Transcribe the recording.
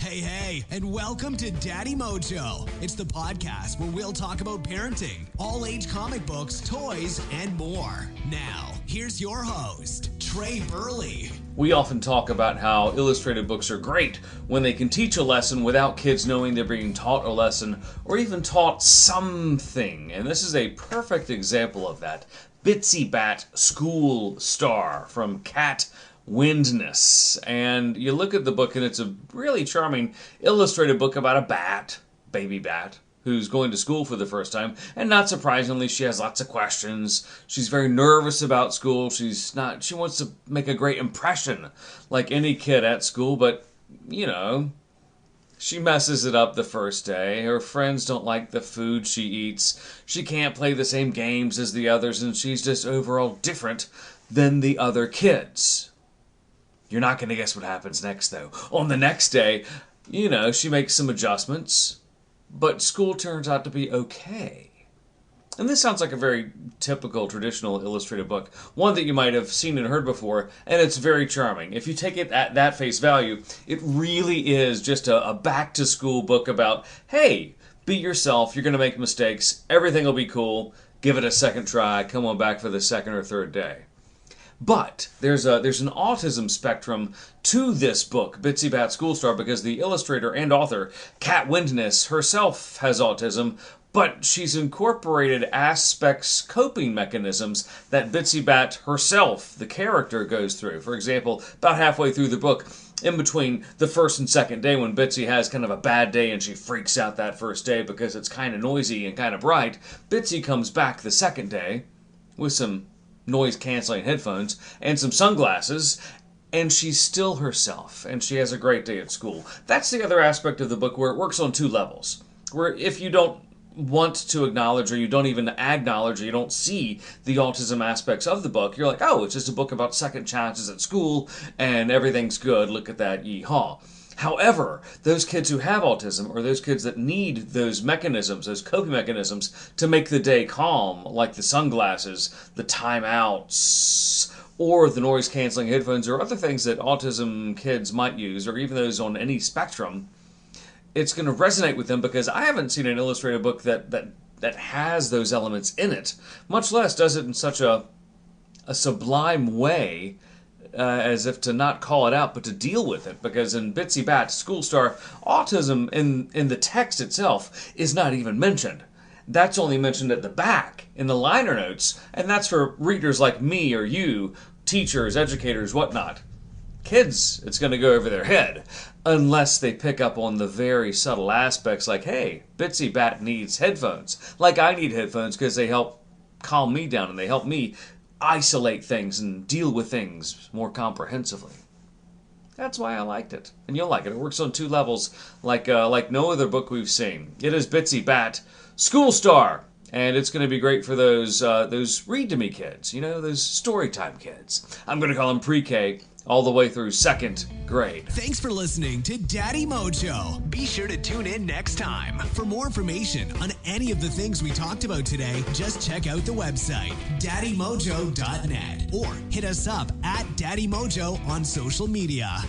Hey, and welcome to Daddy Mojo. It's the podcast where we'll talk about parenting, all-age comic books, toys, and more. Now, here's your host, Trey Burley. We often talk about how illustrated books are great when they can teach a lesson without kids knowing they're being taught a lesson or even taught something. And this is a perfect example of that. Bitsy Bat, School Star from Cat Windness. And you look at the book and it's a really charming illustrated book about a bat, baby bat, who's going to school for the first time. And not surprisingly, she has lots of questions. She's very nervous about school. She wants to make a great impression like any kid at school, but she messes it up the first day. Her friends don't like the food she eats. She can't play the same games as the others, and she's just overall different than the other kids. You're not going to guess what happens next, though. On the next day, she makes some adjustments, but school turns out to be okay. And this sounds like a very typical, traditional illustrated book, one that you might have seen and heard before, and it's very charming. If you take it at that face value, it really is just a back-to-school book about, hey, be yourself, you're going to make mistakes, everything will be cool, give it a second try, come on back for the second or third day. But there's an autism spectrum to this book, Bitsy Bat School Star, because the illustrator and author, Cat Windness, herself has autism, but she's incorporated coping mechanisms that Bitsy Bat herself, the character, goes through. For example, about halfway through the book, in between the first and second day, when Bitsy has kind of a bad day and she freaks out that first day because it's kind of noisy and kind of bright, Bitsy comes back the second day with some noise-canceling headphones and some sunglasses, and she's still herself, and she has a great day at school. That's the other aspect of the book where it works on two levels, where if you don't want to acknowledge, or you don't even acknowledge, or you don't see the autism aspects of the book, you're like, oh, it's just a book about second chances at school, and everything's good, look at that, yee-haw. However, those kids who have autism, or those kids that need those mechanisms, those coping mechanisms, to make the day calm, like the sunglasses, the timeouts, or the noise-canceling headphones, or other things that autism kids might use, or even those on any spectrum, it's going to resonate with them, because I haven't seen an illustrated book that has those elements in it, much less does it in such a sublime way, as if to not call it out, but to deal with it. Because in Bitsy Bat, School Star, autism in the text itself is not even mentioned. That's only mentioned at the back, in the liner notes, and that's for readers like me or you, teachers, educators, whatnot. Kids, it's going to go over their head, unless they pick up on the very subtle aspects like, hey, Bitsy Bat needs headphones. Like I need headphones because they help calm me down and they help me isolate things and deal with things more comprehensively. That's why I liked it. And you'll like it. It works on two levels like no other book we've seen. It is Bitsy Bat, School Star. And it's going to be great for those read-to-me kids, those storytime kids. I'm going to call them pre-K all the way through second grade. Thanks for listening to Daddy Mojo. Be sure to tune in next time. For more information on any of the things we talked about today, just check out the website, daddymojo.net, or hit us up at Daddy Mojo on social media.